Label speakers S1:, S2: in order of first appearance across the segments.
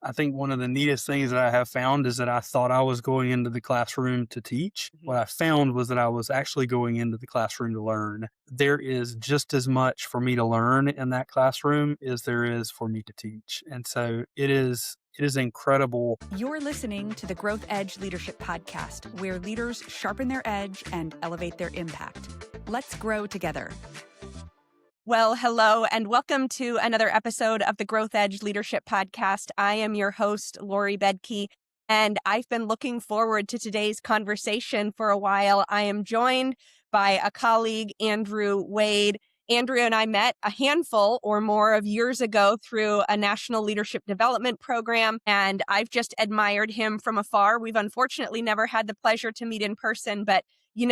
S1: I think one of the neatest things that I have found is that I thought I was going into the classroom to teach.
S2: Mhm.
S1: What I found was that I was actually going into the classroom to learn. There is just as much for me to learn in that classroom as there is for me to teach. And so it is incredible.
S2: You're listening to the Growth Edge Leadership Podcast, where leaders sharpen their edge and elevate their impact. Let's grow together. Well, hello, and welcome to another episode of the Growth Edge Leadership Podcast. I am your host, Laurie Baedke, and I've been looking forward to today's conversation for a while. I am joined by a colleague, Andrew Wade. Andrew and I met a handful or more of years ago through a national leadership development program, and I've just admired him from afar. We've unfortunately never had the pleasure to meet in person, but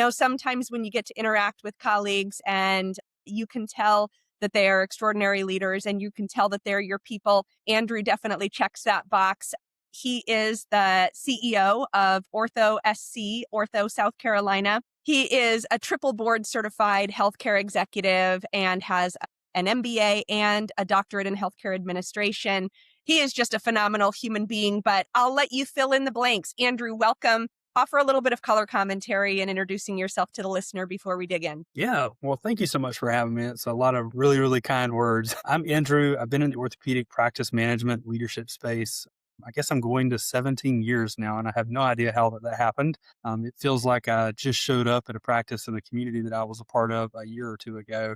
S2: sometimes when you get to interact with colleagues and you can tell that they are extraordinary leaders and you can tell that they're your people. Andrew definitely checks that box. He is the CEO of OrthoSC, Ortho South Carolina. He is a triple board certified healthcare executive and has an MBA and a doctorate in healthcare administration. He is just a phenomenal human being, but I'll let you fill in the blanks. Andrew, welcome. Offer a little bit of color commentary and introducing yourself to the listener before we dig in.
S1: Yeah. Well, thank you so much for having me. It's a lot of really, really kind words. I'm Andrew. I've been in the orthopedic practice management leadership space. I guess I'm going to 17 years now, and I have no idea how that happened. It feels like I just showed up at a practice in the community that I was a part of a year or two ago.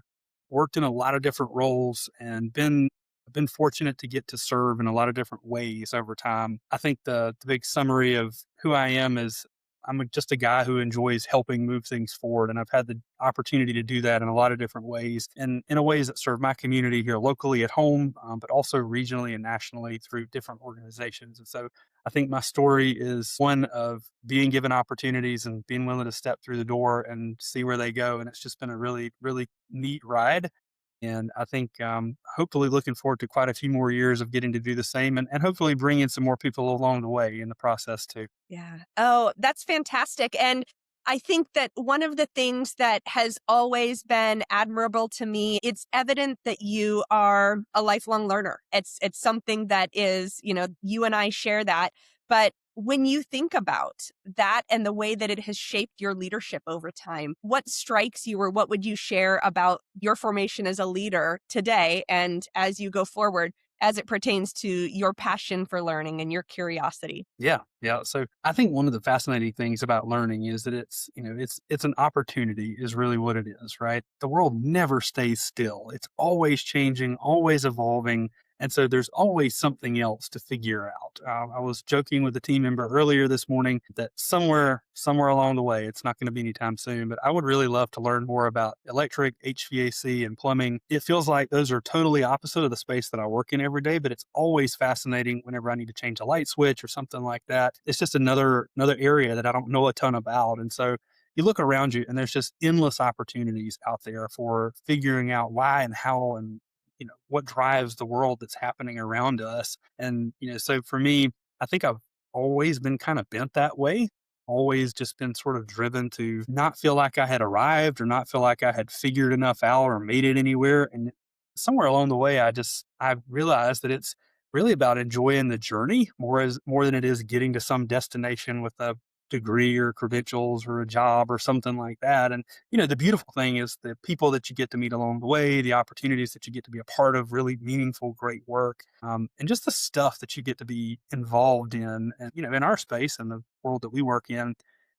S1: Worked in a lot of different roles and I've been fortunate to get to serve in a lot of different ways over time. I think the big summary of who I am is just a guy who enjoys helping move things forward. And I've had the opportunity to do that in a lot of different ways and in a ways that serve my community here locally at home, but also regionally and nationally through different organizations. And so I think my story is one of being given opportunities and being willing to step through the door and see where they go. And it's just been a really, really neat ride. And I think hopefully looking forward to quite a few more years of getting to do the same and hopefully bringing some more people along the way in the process too.
S2: Yeah. Oh, that's fantastic. And I think that one of the things that has always been admirable to me, it's evident that you are a lifelong learner. It's something that is, you and I share that. But when you think about that and the way that it has shaped your leadership over time, what strikes you or what would you share about your formation as a leader today and as you go forward as it pertains to your passion for learning and your curiosity?
S1: Yeah, yeah. So I think one of the fascinating things about learning is that it's an opportunity is really what it is, right? The world never stays still. It's always changing, always evolving. And so there's always something else to figure out. I was joking with a team member earlier this morning that somewhere along the way, it's not going to be anytime soon, but I would really love to learn more about electric, HVAC, and plumbing. It feels like those are totally opposite of the space that I work in every day, but it's always fascinating whenever I need to change a light switch or something like that. It's just another area that I don't know a ton about. And so you look around you and there's just endless opportunities out there for figuring out why and how and what drives the world that's happening around us. And so for me, I think I've always been kind of bent that way, always just been sort of driven to not feel like I had arrived or not feel like I had figured enough out or made it anywhere. And somewhere along the way, I realized that it's really about enjoying the journey more than it is getting to some destination with a degree or credentials or a job or something like that. And the beautiful thing is the people that you get to meet along the way, the opportunities that you get to be a part of really meaningful, great work, and just the stuff that you get to be involved in. And in our space and the world that we work in,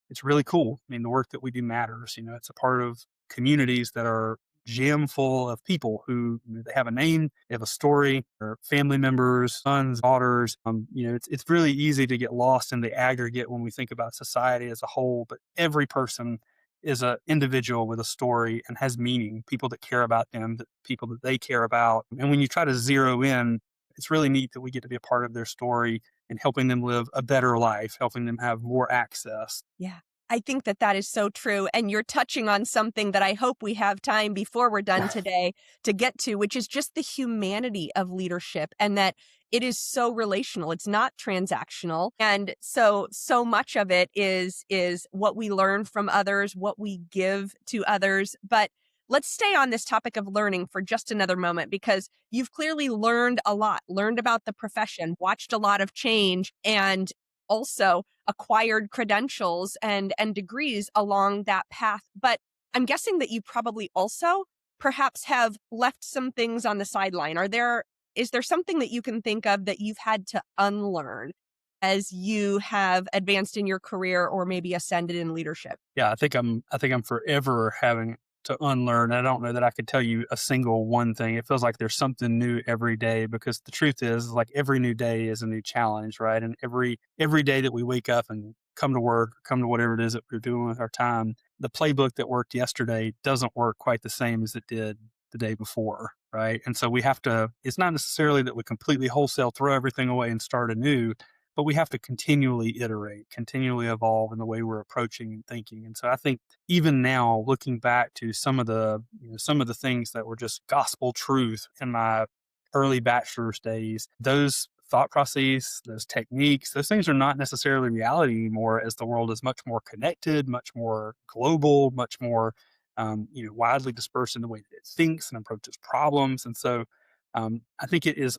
S1: it's really cool. I mean, the work that we do matters. It's a part of communities that are jam full of people who they have a name, they have a story, or family members, sons, daughters. It's really easy to get lost in the aggregate when we think about society as a whole, but every person is an individual with a story and has meaning, people that care about them, people that they care about. And when you try to zero in, it's really neat that we get to be a part of their story and helping them live a better life, helping them have more access.
S2: Yeah. I think that that is so true. And you're touching on something that I hope we have time before we're done today to get to, which is just the humanity of leadership and that it is so relational. It's not transactional. And so much of it is what we learn from others, what we give to others. But let's stay on this topic of learning for just another moment because you've clearly learned a lot, learned about the profession, watched a lot of change, and also acquired credentials and degrees along that path. But I'm guessing that you probably also perhaps have left some things on the sideline. Is there something that you can think of that you've had to unlearn as you have advanced in your career or maybe ascended in leadership?
S1: Yeah, I think I'm forever having to unlearn. I don't know that I could tell you a single one thing. It feels like there's something new every day because the truth is like every new day is a new challenge, right? And every day that we wake up and come to work, come to whatever it is that we're doing with our time, the playbook that worked yesterday doesn't work quite the same as it did the day before, right? And so we have to, it's not necessarily that we completely wholesale throw everything away and start anew, but we have to continually iterate, continually evolve in the way we're approaching and thinking. And so I think even now, looking back to some of the things that were just gospel truth in my early bachelor's days, those thought processes, those techniques, those things are not necessarily reality anymore as the world is much more connected, much more global, much more widely dispersed in the way that it thinks and approaches problems. And so I think it's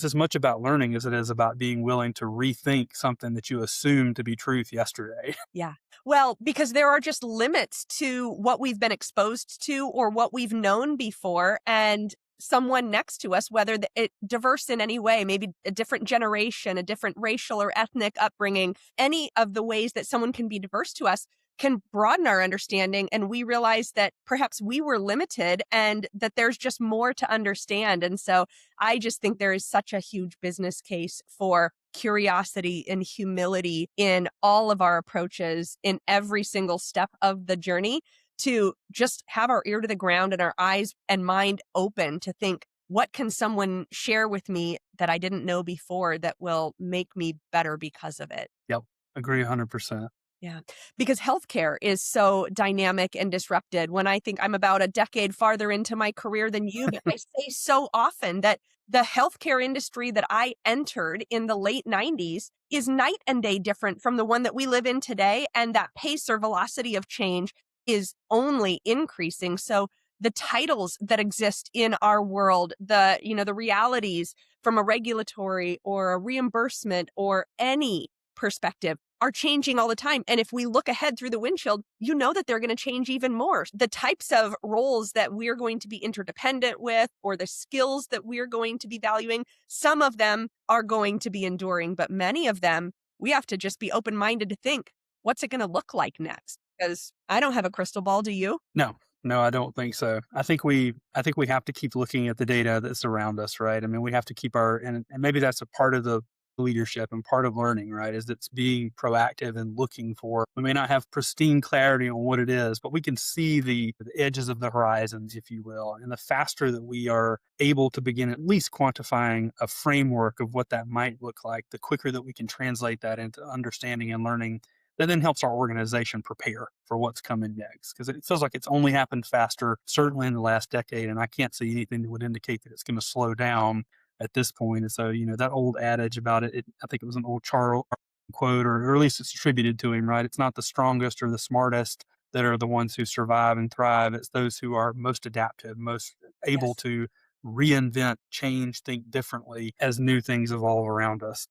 S1: as much about learning as it is about being willing to rethink something that you assumed to be truth yesterday.
S2: Yeah. Well, because there are just limits to what we've been exposed to or what we've known before. And someone next to us, whether it diverse in any way, maybe a different generation, a different racial or ethnic upbringing, any of the ways that someone can be diverse to us can broaden our understanding. And we realize that perhaps we were limited and that there's just more to understand. And so I just think there is such a huge business case for curiosity and humility in all of our approaches in every single step of the journey to just have our ear to the ground and our eyes and mind open to think, what can someone share with me that I didn't know before that will make me better because of it?
S1: Yep. Agree 100%.
S2: Yeah, because healthcare is so dynamic and disrupted. When I think I'm about a decade farther into my career than you, but I say so often that the healthcare industry that I entered in the late 90s is night and day different from the one that we live in today. And that pace or velocity of change is only increasing. So the titles that exist in our world, the realities from a regulatory or a reimbursement or any perspective are changing all the time. And if we look ahead through the windshield, you know that they're going to change even more. The types of roles that we're going to be interdependent with or the skills that we're going to be valuing, some of them are going to be enduring, but many of them, we have to just be open-minded to think, what's it going to look like next? Because I don't have a crystal ball, do you?
S1: No, no, I don't think so. I think we have to keep looking at the data that's around us, right? I mean, we have to keep and maybe that's a part of the leadership and part of learning, right? Is it's being proactive and looking for. We may not have pristine clarity on what it is, but we can see the edges of the horizons, if you will. And the faster that we are able to begin at least quantifying a framework of what that might look like, the quicker that we can translate that into understanding and learning that then helps our organization prepare for what's coming next. Because it feels like it's only happened faster, certainly in the last decade, and I can't see anything that would indicate that it's going to slow down at this point. And so, that old adage about I think it was an old Charles quote, or at least it's attributed to him, right? It's not the strongest or the smartest that are the ones who survive and thrive. It's those who are most adaptive, most able
S2: Yes.
S1: to reinvent, change, think differently as new things evolve around us.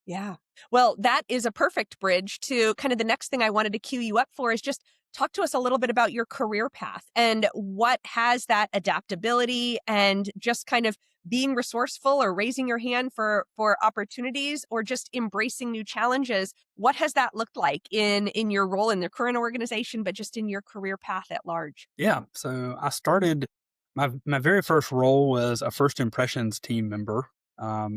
S2: Yeah. Well, that is a perfect bridge to kind of the next thing I wanted to cue you up for is just talk to us a little bit about your career path and what has that adaptability and just kind of being resourceful or raising your hand for opportunities or just embracing new challenges. What has that looked like in your role in the current organization, but just in your career path at large?
S1: Yeah. So I started my very first role was a first impressions team member,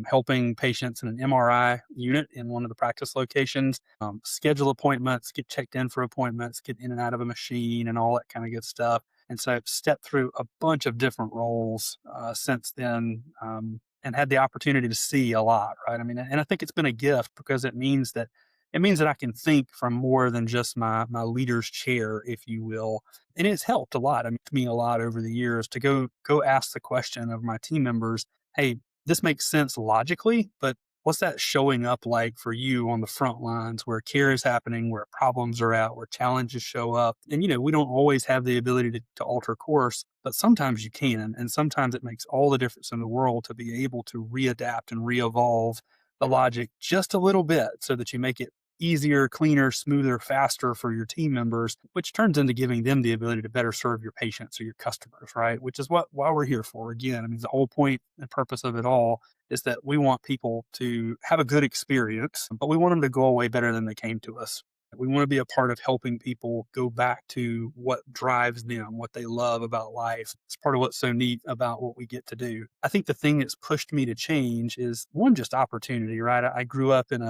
S1: helping patients in an MRI unit in one of the practice locations, schedule appointments, get checked in for appointments, get in and out of a machine, and all that kind of good stuff. And so I've stepped through a bunch of different roles since then, and had the opportunity to see a lot. Right. I mean, and I think it's been a gift because it means that I can think from more than just my leader's chair, if you will. And it's helped a lot. I mean, to me a lot over the years to go ask the question of my team members, hey, this makes sense logically, but What's that showing up like for you on the front lines where care is happening, where problems are at, where challenges show up? And, we don't always have the ability to alter course, but sometimes you can. And sometimes it makes all the difference in the world to be able to readapt and re evolve the logic just a little bit so that you make it easier, cleaner, smoother, faster for your team members, which turns into giving them the ability to better serve your patients or your customers, right? Which is why we're here for. Again, I mean, the whole point and purpose of it all is that we want people to have a good experience, but we want them to go away better than they came to us. We want to be a part of helping people go back to what drives them, what they love about life. It's part of what's so neat about what we get to do. I think the thing that's pushed me to change is one, just opportunity, right? I grew up in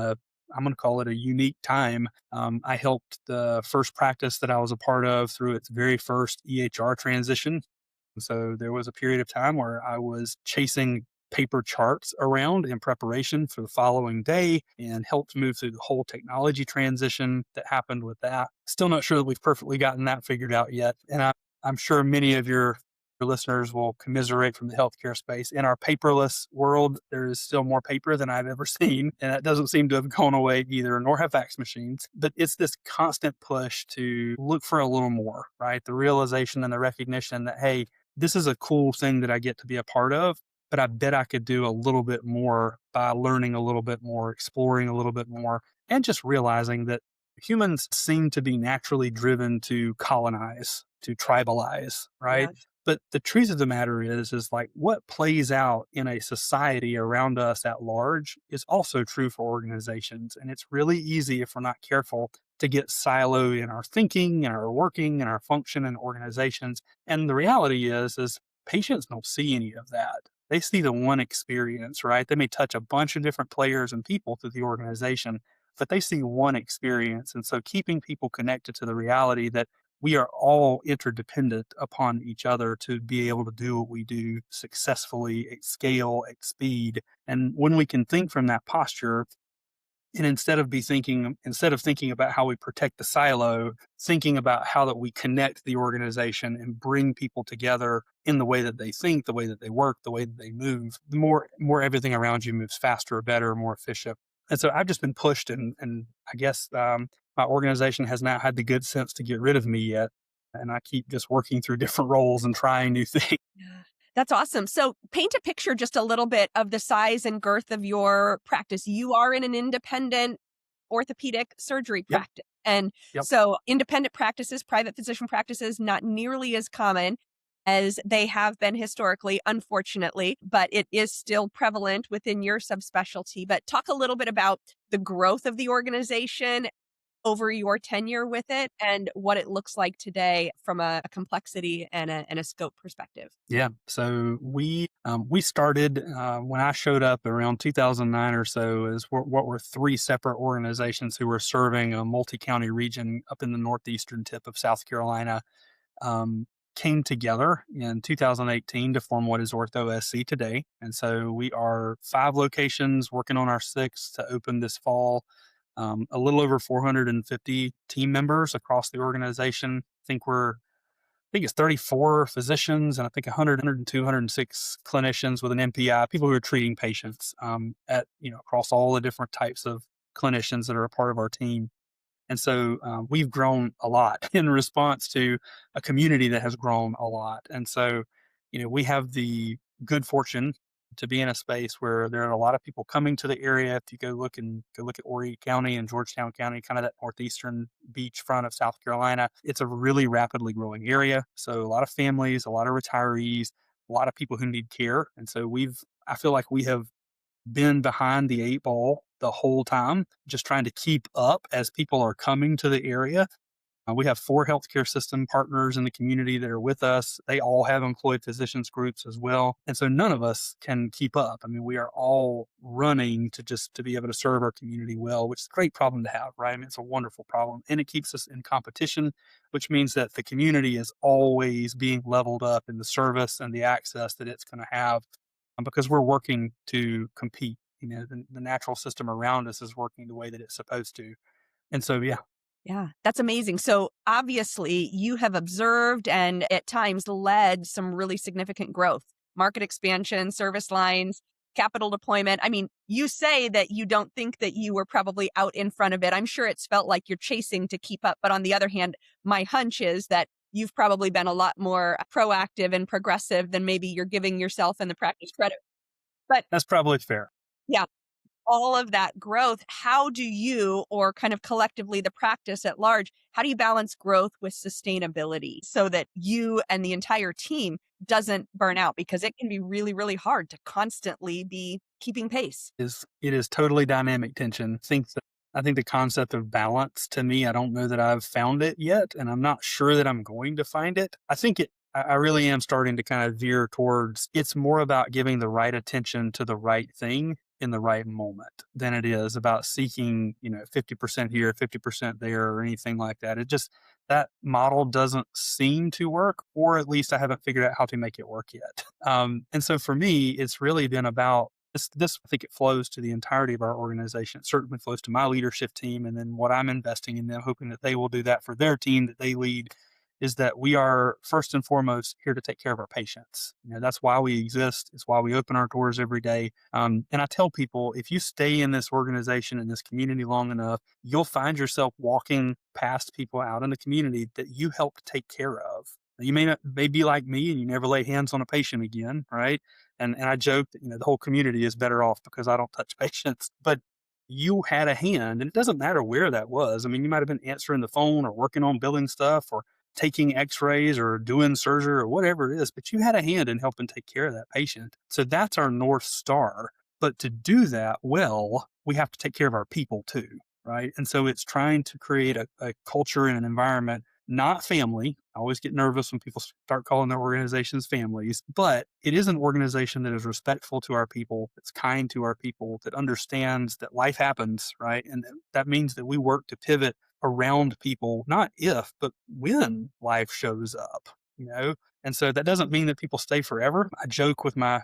S1: I'm going to call it a unique time. I helped the first practice that I was a part of through its very first EHR transition. So there was a period of time where I was chasing paper charts around in preparation for the following day and helped move through the whole technology transition that happened with that. Still not sure that we've perfectly gotten that figured out yet. And I'm sure many of your listeners will commiserate from the healthcare space. In our paperless world, there is still more paper than I've ever seen. And that doesn't seem to have gone away either, nor have fax machines. But it's this constant push to look for a little more, right? The realization and the recognition that, hey, this is a cool thing that I get to be a part of, but I bet I could do a little bit more by learning a little bit more, exploring a little bit more, and just realizing that humans seem to be naturally driven to colonize, to tribalize, right?
S2: Yes.
S1: But the truth of the matter is like what plays out in a society around us at large is also true for organizations. And it's really easy if we're not careful to get siloed in our thinking and our working and our function in organizations. And the reality is patients don't see any of that. They see the one experience, right? They may touch a bunch of different players and people through the organization, but they see one experience. And so keeping people connected to the reality that we are all interdependent upon each other to be able to do what we do successfully at scale, at speed. And when we can think from that posture, and instead of thinking about how we protect the silo, thinking about how that we connect the organization and bring people together in the way that they think, the way that they work, the way that they move, the more everything around you moves faster, better, more efficient. And so I've just been pushed, and I guess my organization has not had the good sense to get rid of me yet. And I keep just working through different roles and trying new things.
S2: Yeah. That's awesome. So paint a picture just a little bit of the size and girth of your practice. You are in an independent orthopedic surgery
S1: Yep.
S2: practice. And
S1: Yep.
S2: so independent practices, private physician practices, not nearly as common as they have been historically, unfortunately, but it is still prevalent within your subspecialty. But talk a little bit about the growth of the organization over your tenure with it and what it looks like today from a complexity and a scope perspective.
S1: Yeah. So we started when I showed up around 2009 or so as what were three separate organizations who were serving a multi-county region up in the northeastern tip of South Carolina. Um, Came together in 2018 to form what is OrthoSC today. And so we are 5 locations working on our 6th to open this fall. A little over 450 team members across the organization. I think it's 34 physicians and I think 106 clinicians with an MPI, people who are treating patients across all the different types of clinicians that are a part of our team. And so we've grown a lot in response to a community that has grown a lot. And so, we have the good fortune to be in a space where there are a lot of people coming to the area. If you go look at Horry County and Georgetown County, kind of that northeastern beach front of South Carolina, it's a really rapidly growing area. So a lot of families, a lot of retirees, a lot of people who need care. And so I feel like we have been behind the 8 ball the whole time, just trying to keep up as people are coming to the area. We have 4 healthcare system partners in the community that are with us. They all have employed physicians groups as well. And so none of us can keep up. I mean, we are all running to be able to serve our community well, which is a great problem to have, right? I mean, it's a wonderful problem. And it keeps us in competition, which means that the community is always being leveled up in the service and the access that it's going to have because we're working to compete. The natural system around us is working the way that it's supposed to. And so, yeah.
S2: Yeah, that's amazing. So obviously, you have observed and at times led some really significant growth, market expansion, service lines. capital deployment. I mean, you say that you don't think that you were probably out in front of it. I'm sure it's felt like you're chasing to keep up. But on the other hand, my hunch is that you've probably been a lot more proactive and progressive than maybe you're giving yourself and the practice credit. But
S1: That's probably fair.
S2: yeah, all of that growth, how do you, or kind of collectively the practice at large, how do you balance growth with sustainability so that you and the entire team doesn't burn out? Because it can be really, really hard to constantly be keeping pace.
S1: It is totally dynamic tension. I think the concept of balance, to me, I don't know that I've found it yet, and I'm not sure that I'm going to find it. I really am starting to kind of veer towards it's more about giving the right attention to the right thing in the right moment than it is about seeking, 50% here, 50% there, or anything like that. That model doesn't seem to work, or at least I haven't figured out how to make it work yet. And so for me, it's really been about this. I think it flows to the entirety of our organization. It certainly flows to my leadership team, and then what I'm investing in them, hoping that they will do that for their team that they lead, is that we are first and foremost here to take care of our patients. That's why we exist. It's why we open our doors every day. And I tell people, if you stay in this organization, in this community long enough, you'll find yourself walking past people out in the community that you helped take care of. You may be like me and you never lay hands on a patient again, right? And I joke that the whole community is better off because I don't touch patients, but you had a hand, and it doesn't matter where that was. I mean, you might have been answering the phone or working on billing stuff or taking x-rays or doing surgery or whatever it is, but you had a hand in helping take care of that patient. So that's our North Star. But to do that well, we have to take care of our people too, right? And so it's trying to create a culture and an environment, not family. I always get nervous when people start calling their organizations families, but it is an organization that is respectful to our people, that's kind to our people, that understands that life happens, right? And that means that we work to pivot around people, not if, but when life shows up, you know? And so that doesn't mean that people stay forever. I joke with my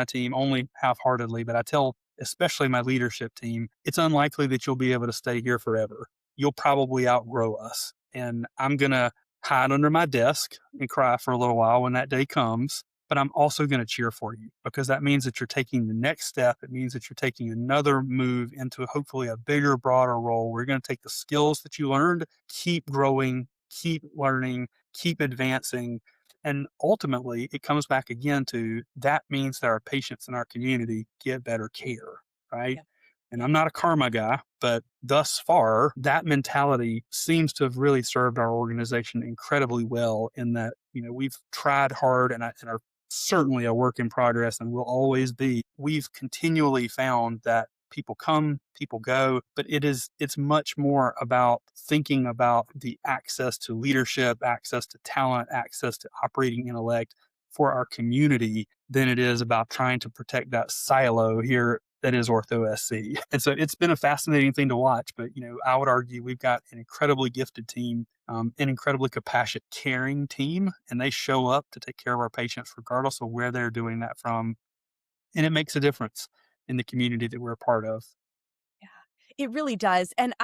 S1: team only half-heartedly, but I tell especially my leadership team, it's unlikely that you'll be able to stay here forever. You'll probably outgrow us. And I'm going to hide under my desk and cry for a little while when that day comes. But I'm also going to cheer for you because that means that you're taking the next step. It means that you're taking another move into hopefully a bigger, broader role. We're going to take the skills that you learned, keep growing, keep learning, keep advancing. And ultimately, it comes back again to that means that our patients in our community get better care, right?
S2: Yeah.
S1: And I'm not a karma guy, but thus far, that mentality seems to have really served our organization incredibly well in that, we've tried hard and are certainly a work in progress and will always be. We've continually found that people come, people go, but it's much more about thinking about the access to leadership, access to talent, access to operating intellect for our community than it is about trying to protect that silo here that is OrthoSC. And so it's been a fascinating thing to watch, but I would argue we've got an incredibly gifted team, an incredibly compassionate, caring team, and they show up to take care of our patients regardless of where they're doing that from. And it makes a difference in the community that we're a part of.
S2: Yeah, it really does. And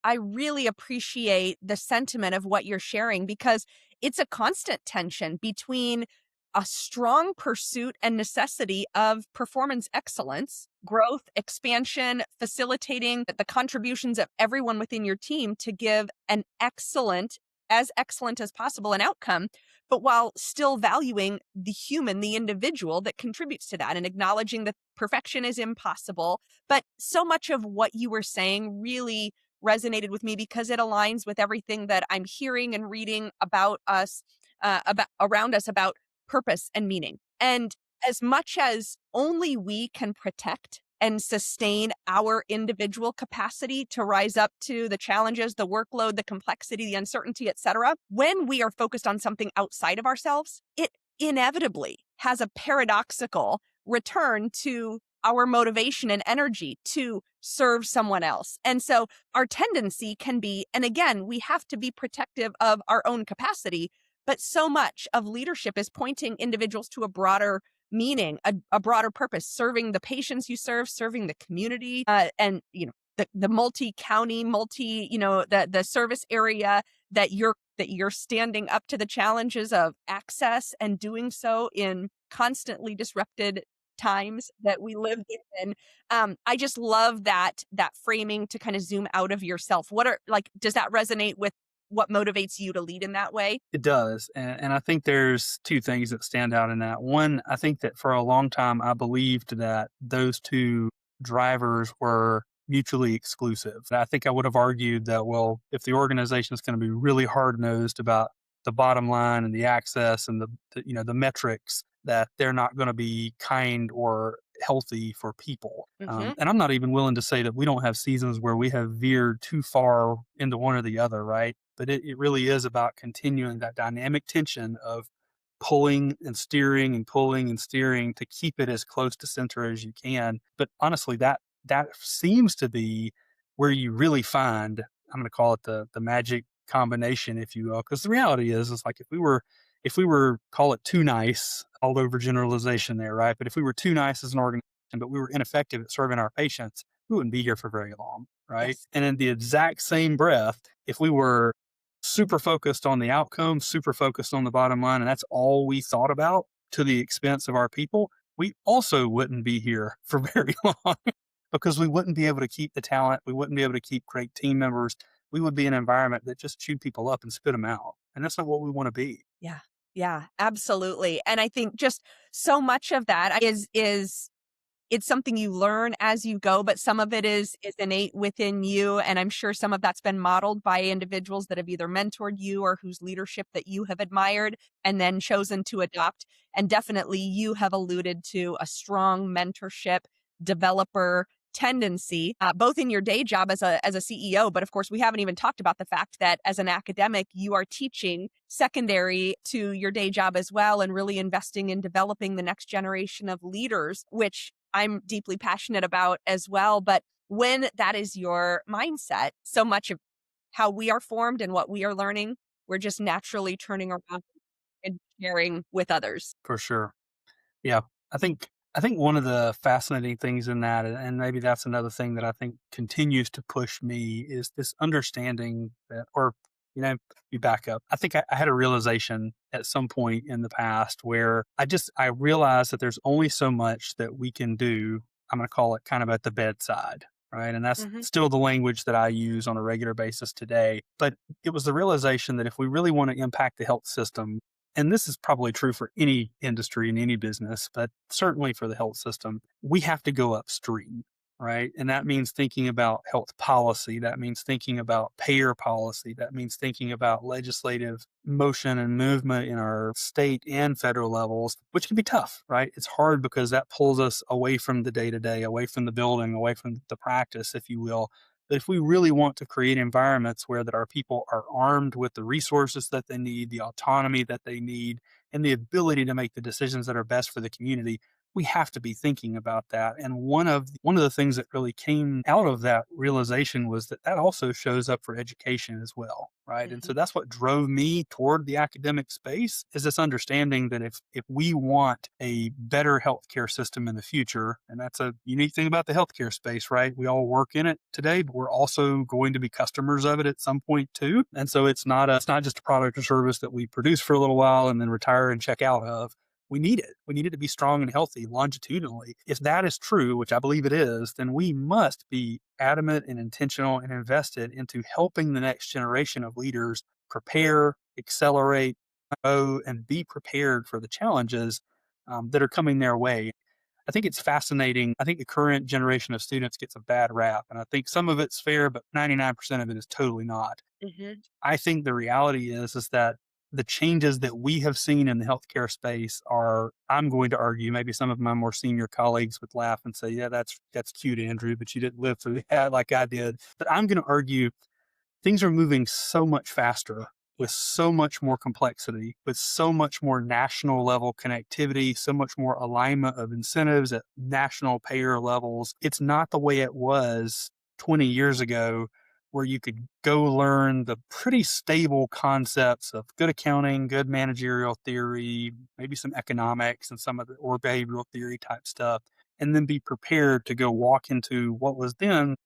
S2: I really appreciate the sentiment of what you're sharing because it's a constant tension between a strong pursuit and necessity of performance excellence, growth, expansion, facilitating the contributions of everyone within your team to give as excellent as possible, an outcome, but while still valuing the human, the individual that contributes to that and acknowledging that perfection is impossible. But so much of what you were saying really resonated with me because it aligns with everything that I'm hearing and reading about us, about around us about purpose and meaning. And as much as only we can protect and sustain our individual capacity to rise up to the challenges, the workload, the complexity, the uncertainty, etc., when we are focused on something outside of ourselves, it inevitably has a paradoxical return to our motivation and energy to serve someone else. And so our tendency can be, and again, we have to be protective of our own capacity, but so much of leadership is pointing individuals to a broader meaning, a broader purpose, serving the patients you serve, serving the community, and the multi-county, the service area that you're standing up to the challenges of access and doing so in constantly disrupted times that we live in. I just love that framing to kind of zoom out of yourself. What are like, does that resonate with what motivates you to lead in that way?
S1: It does. And I think there's two things that stand out in that. One, I think that for a long time, I believed that those two drivers were mutually exclusive. And I think I would have argued that, well, if the organization is going to be really hard nosed about the bottom line and the access and the metrics, that they're not going to be kind or healthy for people.
S2: Hmm.
S1: And I'm not even willing to say that we don't have seasons where we have veered too far into one or the other, right? But it really is about continuing that dynamic tension of pulling and steering and pulling and steering to keep it as close to center as you can. But honestly, that seems to be where you really find, I'm going to call it the magic combination, if you will, because the reality is like if we were call it too nice, all over generalization there, right? But if we were too nice as an organization, but we were ineffective at serving our patients, we wouldn't be here for very long, right?
S2: Yes.
S1: And in the exact same breath, if we were super focused on the outcome, super focused on the bottom line, and that's all we thought about to the expense of our people, we also wouldn't be here for very long because we wouldn't be able to keep the talent. We wouldn't be able to keep great team members. We would be in an environment that just chewed people up and spit them out. And that's not what we want to be.
S2: Yeah. Yeah, absolutely. And I think just so much of that is it's something you learn as you go, but some of it is innate within you. And I'm sure some of that's been modeled by individuals that have either mentored you or whose leadership that you have admired and then chosen to adopt. And definitely you have alluded to a strong mentorship developer tendency, both in your day job as a CEO, but of course we haven't even talked about the fact that as an academic, you are teaching secondary to your day job as well and really investing in developing the next generation of leaders, which I'm deeply passionate about as well. But when that is your mindset, so much of how we are formed and what we are learning, we're just naturally turning around and sharing with others.
S1: For sure. Yeah, I think one of the fascinating things in that, and maybe that's another thing that I think continues to push me, is this understanding that, or you back up. I think I had a realization at some point in the past where I realized that there's only so much that we can do. I'm going to call it kind of at the bedside, right? And that's
S2: Hmm.
S1: still the language that I use on a regular basis today. But it was the realization that if we really want to impact the health system, and this is probably true for any industry and any business, but certainly for the health system, we have to go upstream, right? And that means thinking about health policy. That means thinking about payer policy. That means thinking about legislative motion and movement in our state and federal levels, which can be tough, right? It's hard because that pulls us away from the day to day, away from the building, away from the practice, if you will. But if we really want to create environments where that our people are armed with the resources that they need, the autonomy that they need, and the ability to make the decisions that are best for the community, we have to be thinking about that. And one of the things that really came out of that realization was that that also shows up for education as well, right? And so
S2: Hmm.
S1: that's what drove me toward the academic space, is this understanding that if we want a better healthcare system in the future, and that's a unique thing about the healthcare space, right? We all work in it today, but we're also going to be customers of it at some point too. And so it's not just a product or service that we produce for a little while and then retire and check out of. We need it. We need it to be strong and healthy longitudinally. If that is true, which I believe it is, then we must be adamant and intentional and invested into helping the next generation of leaders prepare, accelerate, grow, and be prepared for the challenges that are coming their way. I think it's fascinating. I think the current generation of students gets a bad rap, and I think some of it's fair, but 99% of it is totally not.
S2: Hmm.
S1: I think the reality is that the changes that we have seen in the healthcare space are, I'm going to argue, maybe some of my more senior colleagues would laugh and say, yeah, that's cute, Andrew, but you didn't live through that like I did. But I'm going to argue things are moving so much faster with so much more complexity, with so much more national level connectivity, so much more alignment of incentives at national payer levels. It's not the way it was 20 years ago, where you could go learn the pretty stable concepts of good accounting, good managerial theory, maybe some economics and some of the or behavioral theory type stuff, and then be prepared to go walk into what was then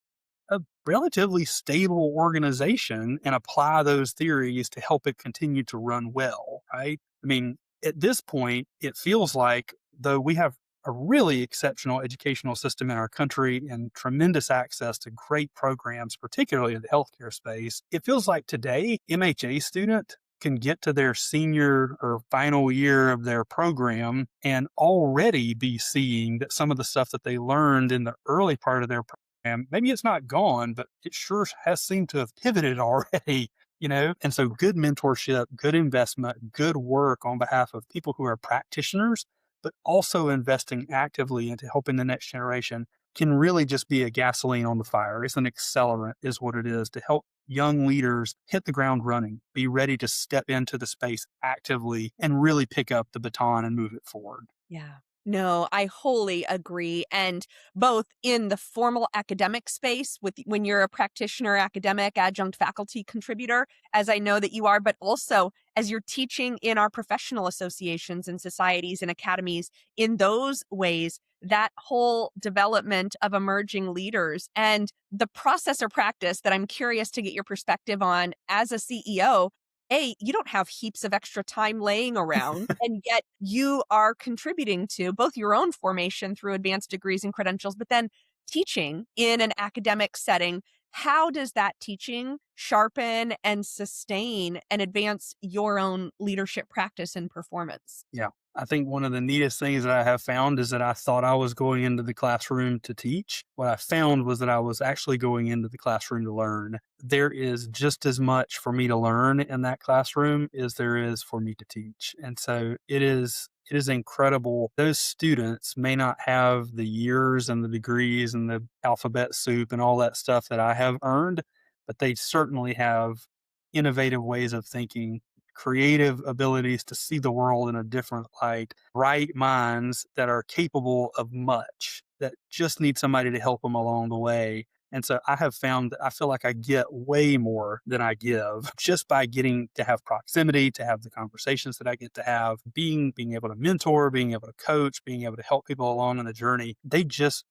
S1: a relatively stable organization and apply those theories to help it continue to run well, right? I mean, at this point, it feels like though we have a really exceptional educational system in our country and tremendous access to great programs, particularly in the healthcare space. It feels like today, MHA student can get to their senior or final year of their program and already be seeing that some of the stuff that they learned in the early part of their program, maybe it's not gone, but it sure has seemed to have pivoted already, you know? And so good mentorship, good investment, good work on behalf of people who are practitioners, but also investing actively into helping the next generation can really just be a gasoline on the fire. It's an accelerant, is what it is, to help young leaders hit the ground running, be ready to step into the space actively and really pick up the baton and move it forward.
S2: Yeah. No, I wholly agree. And both in the formal academic space with when you're a practitioner, academic, adjunct faculty contributor, as I know that you are, but also as you're teaching in our professional associations and societies and academies, in those ways, that whole development of emerging leaders and the process or practice that I'm curious to get your perspective on as a CEO. You don't have heaps of extra time laying around, and yet you are contributing to both your own formation through advanced degrees and credentials, but then teaching in an academic setting. How does that teaching sharpen and sustain and advance your own leadership practice and performance?
S1: Yeah. I think one of the neatest things that I have found is that I thought I was going into the classroom to teach. What I found was that I was actually going into the classroom to learn. There is just as much for me to learn in that classroom as there is for me to teach. And so it is incredible. Those students may not have the years and the degrees and the alphabet soup and all that stuff that I have earned, but they certainly have innovative ways of thinking, creative abilities to see the world in a different light, bright minds that are capable of much, that just need somebody to help them along the way. And so I have found that I feel like I get way more than I give just by getting to have proximity, to have the conversations that I get to have, being able to mentor, being able to coach, being able to help people along on the journey. They're just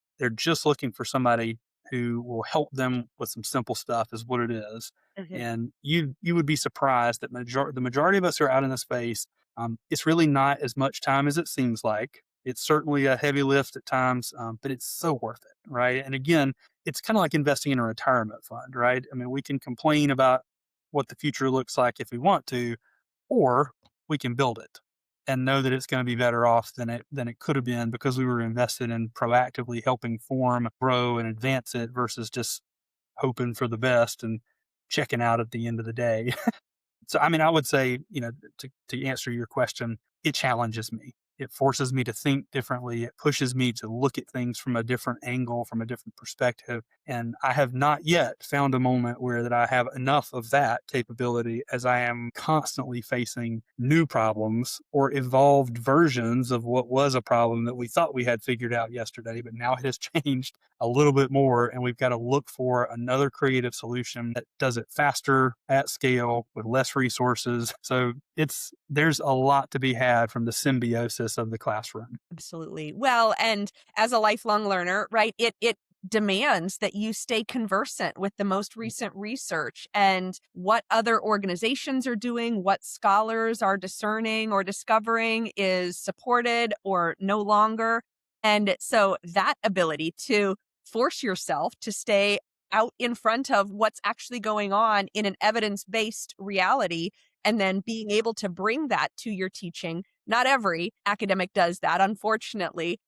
S1: looking for somebody who will help them with some simple stuff is what it is.
S2: Mhm.
S1: And you would be surprised that the majority of us who are out in the space, it's really not as much time as it seems like. It's certainly a heavy lift at times, but it's so worth it, right? And again, it's kind of like investing in a retirement fund, right? I mean, we can complain about what the future looks like if we want to, or we can build it and know that it's going to be better off than it could have been because we were invested in proactively helping form, grow, and advance it versus just hoping for the best and checking out at the end of the day. So, I mean, I would say, to answer your question, it challenges me. It forces me to think differently. It pushes me to look at things from a different angle, from a different perspective. And I have not yet found a moment where that I have enough of that capability as I am constantly facing new problems or evolved versions of what was a problem that we thought we had figured out yesterday, but now it has changed a little bit more. And we've got to look for another creative solution that does it faster at scale with less resources. So there's a lot to be had from the symbiosis of the classroom.
S2: Absolutely. Well, and as a lifelong learner, right, it demands that you stay conversant with the most recent research and what other organizations are doing, what scholars are discerning or discovering is supported or no longer. And so that ability to force yourself to stay out in front of what's actually going on in an evidence-based reality and then being able to bring that to your teaching. Not every academic does that, unfortunately,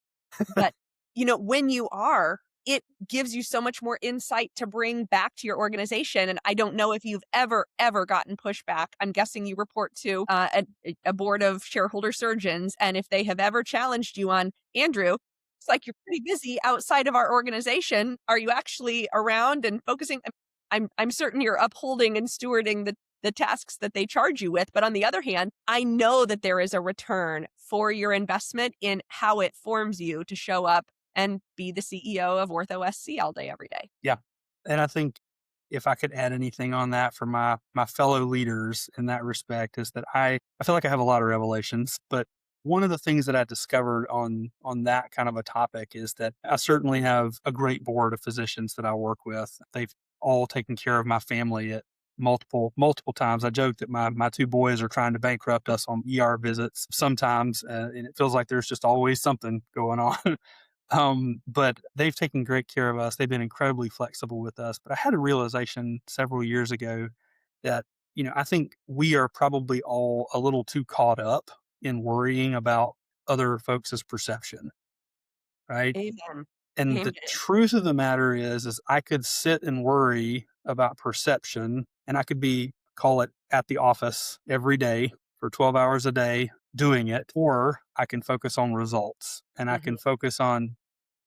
S2: but when you are, it gives you so much more insight to bring back to your organization. And I don't know if you've ever gotten pushback. I'm guessing you report to a board of shareholder surgeons. And if they have ever challenged you on, Andrew, it's like you're pretty busy outside of our organization. Are you actually around and focusing? I'm certain you're upholding and stewarding the tasks that they charge you with. But on the other hand, I know that there is a return for your investment in how it forms you to show up and be the CEO of OrthoSC all day, every day.
S1: Yeah. And I think if I could add anything on that for my fellow leaders in that respect is that I feel like I have a lot of revelations, but one of the things that I discovered on that kind of a topic is that I certainly have a great board of physicians that I work with. They've all taken care of my family at multiple times. I joke that my two boys are trying to bankrupt us on ER visits sometimes, and it feels like there's just always something going on. But they've taken great care of us. They've been incredibly flexible with us. But I had a realization several years ago that, I think we are probably all a little too caught up in worrying about other folks' perception, right?
S2: Amen.
S1: And
S2: Amen.
S1: the truth of the matter is I could sit and worry about perception, and I could be, call it, at the office every day for 12 hours a day doing it, or I can focus on results, and I
S2: Mhm.
S1: can focus on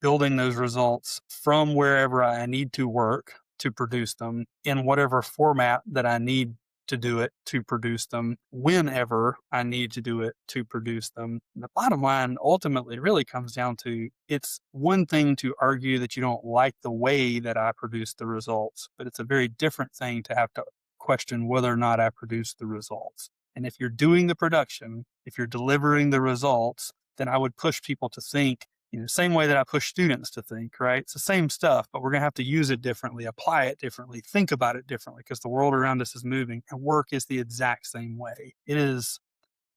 S1: building those results from wherever I need to work to produce them in whatever format that I need to do it to produce them, whenever I need to do it to produce them. The bottom line ultimately really comes down to, it's one thing to argue that you don't like the way that I produce the results, but it's a very different thing to have to question whether or not I produce the results. And if you're doing the production, if you're delivering the results, then I would push people to think, same way that I push students to think, right? It's the same stuff, but we're going to have to use it differently, apply it differently, think about it differently, because the world around us is moving, and work is the exact same way. It is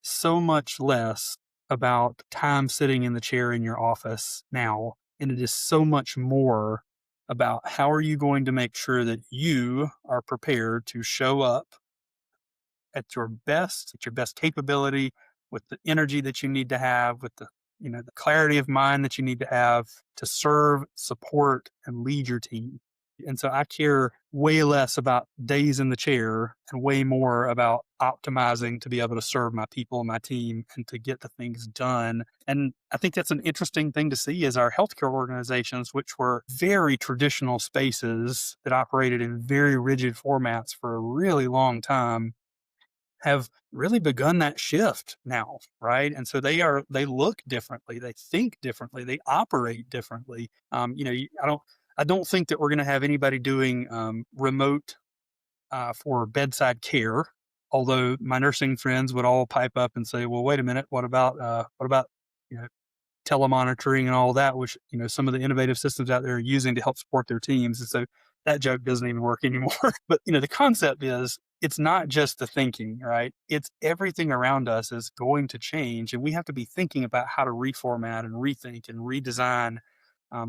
S1: so much less about time sitting in the chair in your office now, and it is so much more about how are you going to make sure that you are prepared to show up at your best capability, with the energy that you need to have, with the clarity of mind that you need to have to serve, support, and lead your team. And so I care way less about days in the chair and way more about optimizing to be able to serve my people, my team, and to get the things done. And I think that's an interesting thing to see is our healthcare organizations, which were very traditional spaces that operated in very rigid formats for a really long time, have really begun that shift now, right? And so they look differently, they think differently, they operate differently. I don't think that we're going to have anybody doing remote for bedside care. Although my nursing friends would all pipe up and say, "Well, wait a minute, what about you know telemonitoring and all that, which some of the innovative systems out there are using to help support their teams." And so that joke doesn't even work anymore. But the concept is, it's not just the thinking, right? It's everything around us is going to change, and we have to be thinking about how to reformat and rethink and redesign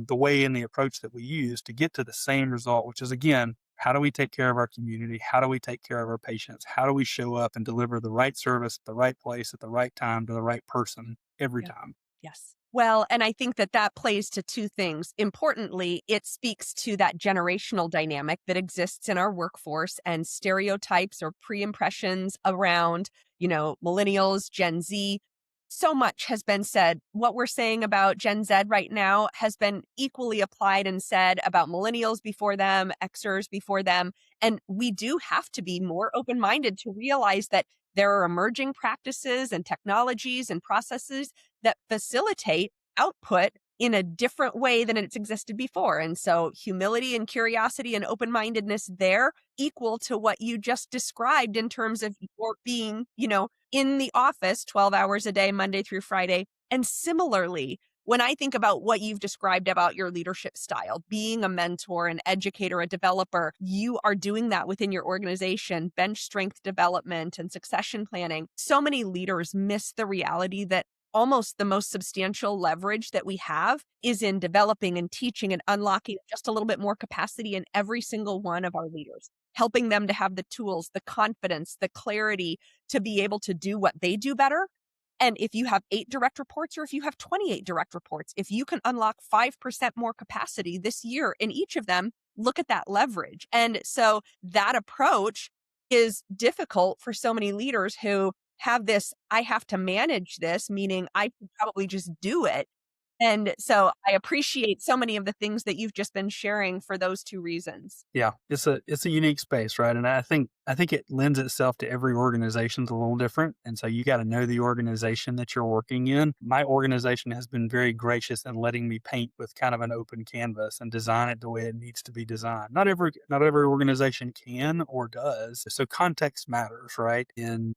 S1: the way and the approach that we use to get to the same result, which is, again, how do we take care of our community? How do we take care of our patients? How do we show up and deliver the right service at the right place at the right time to the right person every
S2: Yeah.
S1: time?
S2: Yes. Well, and I think that that plays to two things. Importantly, it speaks to that generational dynamic that exists in our workforce and stereotypes or pre-impressions around, millennials, Gen Z. So much has been said. What we're saying about Gen Z right now has been equally applied and said about millennials before them, Xers before them. And we do have to be more open-minded to realize that there are emerging practices and technologies and processes that facilitate output in a different way than it's existed before. And so humility and curiosity and open-mindedness there equal to what you just described in terms of your being, in the office 12 hours a day, Monday through Friday. And similarly, when I think about what you've described about your leadership style, being a mentor, an educator, a developer, you are doing that within your organization, bench strength development and succession planning. So many leaders miss the reality that almost the most substantial leverage that we have is in developing and teaching and unlocking just a little bit more capacity in every single one of our leaders, helping them to have the tools, the confidence, the clarity to be able to do what they do better. And if you have 8 direct reports or if you have 28 direct reports, if you can unlock 5% more capacity this year in each of them, look at that leverage. And so that approach is difficult for so many leaders who have this, I have to manage this, meaning I could probably just do it. And so I appreciate so many of the things that you've just been sharing for those two reasons.
S1: Yeah, it's a unique space, right? And I think it lends itself to every organization's a little different. And so you got to know the organization that you're working in. My organization has been very gracious in letting me paint with kind of an open canvas and design it the way it needs to be designed. Not every organization can or does. So context matters, right? And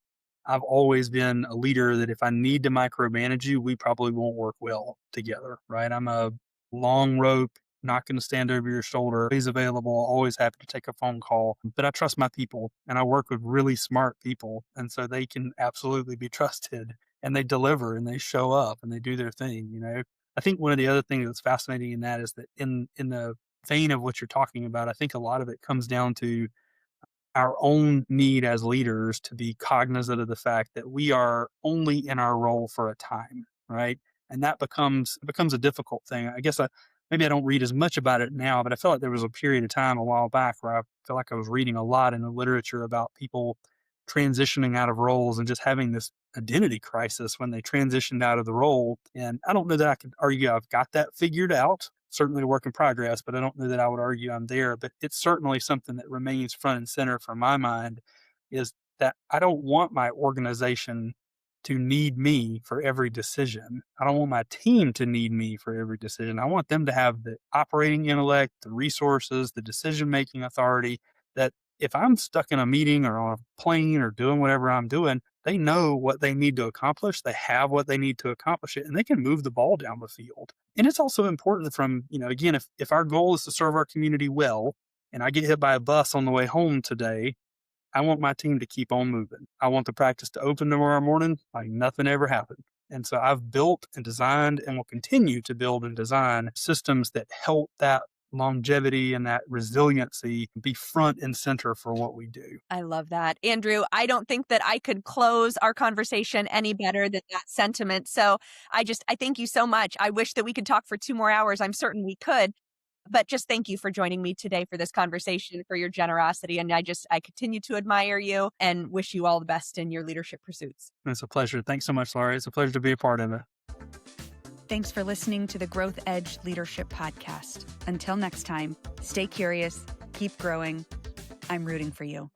S1: I've always been a leader that if I need to micromanage you, we probably won't work well together, right? I'm a long rope, not going to stand over your shoulder, always available, always happy to take a phone call. But I trust my people and I work with really smart people. And so they can absolutely be trusted and they deliver and they show up and they do their thing. I think one of the other things that's fascinating in that is that in the vein of what you're talking about, I think a lot of it comes down to our own need as leaders to be cognizant of the fact that we are only in our role for a time, right? And that becomes a difficult thing. I guess maybe I don't read as much about it now, but I feel like there was a period of time a while back where I feel like I was reading a lot in the literature about people transitioning out of roles and just having this identity crisis when they transitioned out of the role. And I don't know that I could argue I've got that figured out. Certainly a work in progress, but I don't know that I would argue I'm there. But it's certainly something that remains front and center for my mind is that I don't want my organization to need me for every decision. I don't want my team to need me for every decision. I want them to have the operating intellect, the resources, the decision-making authority that if I'm stuck in a meeting or on a plane or doing whatever I'm doing, they know what they need to accomplish. They have what they need to accomplish it, and they can move the ball down the field. And it's also important from, again, if our goal is to serve our community well, and I get hit by a bus on the way home today, I want my team to keep on moving. I want the practice to open tomorrow morning like nothing ever happened. And so I've built and designed and will continue to build and design systems that help that longevity and that resiliency be front and center for what we do.
S2: I love that. Andrew, I don't think that I could close our conversation any better than that sentiment. So I thank you so much. I wish that we could talk for 2 more hours. I'm certain we could. But just thank you for joining me today for this conversation, for your generosity. And I continue to admire you and wish you all the best in your leadership pursuits.
S1: It's a pleasure. Thanks so much, Laurie. It's a pleasure to be a part of it.
S2: Thanks for listening to the Growth Edge Leadership Podcast. Until next time, stay curious, keep growing. I'm rooting for you.